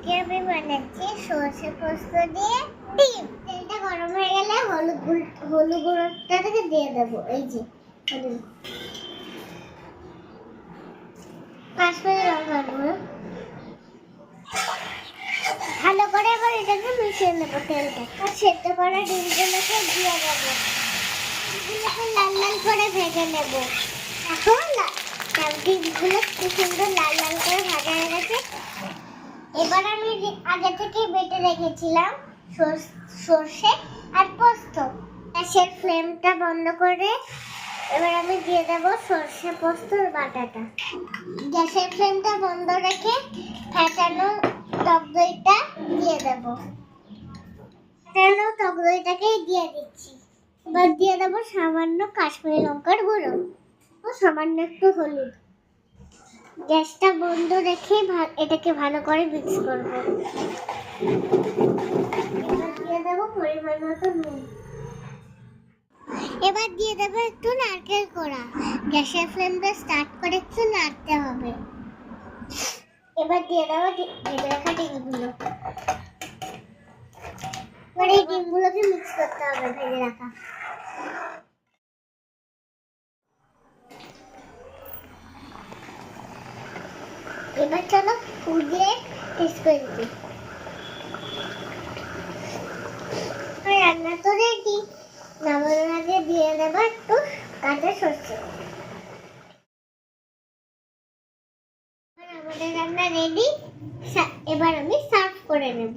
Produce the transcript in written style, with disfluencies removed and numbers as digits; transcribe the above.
আজকে আমি বানাচ্ছি সরষে পোস্ত দিয়ে ডিম। তেলটা গরম হয়ে গেলে হলুদ গুঁড়োটা থেকে দিয়ে দেবো। এই যে হলুদ, কাশ্মীরি লঙ্কার গুঁড়ো, ভালো করে এবার এটাকে মিশিয়ে নেবো তেলটা। আর সেদ্ধ করা ডিমগুলোকে দিয়ে দেবো। ডিমগুলোকে লাল লাল করে ভেজে নেবো। এখন ডিমগুলো কি সুন্দর লাল লাল করে ভাজা হয়ে গেছে। এবার আমি আগে থেকে বেটে রেখেছিলাম সর্ষে আর পোস্ত। গ্যাসের ফ্লেমটা বন্ধ করে এবার আমি দিয়ে দেবো সর্ষে পোস্তর বাটাটা। গ্যাসের ফ্লেমটা বন্ধ রেখে ফেটানো টক দইটা দিয়ে দেবো। ফেটানো টক দইটাকেই দিয়ে দিচ্ছি। এবার দিয়ে দেবো সামান্য কাশ্মীরি লঙ্কার গুঁড়ো ও সামান্য একটু হলুদ। গ্যাসটা বন্ধ রেখে এটাকে ভালো করে মিক্স করব। এবার দিয়ে দেবো পরিমাণ মতো নুন। এবার দিয়ে দেবো একটু নারকেল কোড়া। গ্যাসের ফ্লেমটা স্টার্ট করে একটু নাড়তে হবে। এবার দিয়ে দেবো ভেজে রাখা ডিমগুলো। এবার এই ডিমগুলোকে মিক্স করতে হবে ভেজে রাখা। এবার চলো ফুড দিয়ে টেস্ট করে দিই। রান্না তো রেডি। নামানোর আগে দিয়ে দেবো একটু কাঁচা সরষে। আমাদের রান্না রেডি। এবার আমি সার্ভ করে নেব।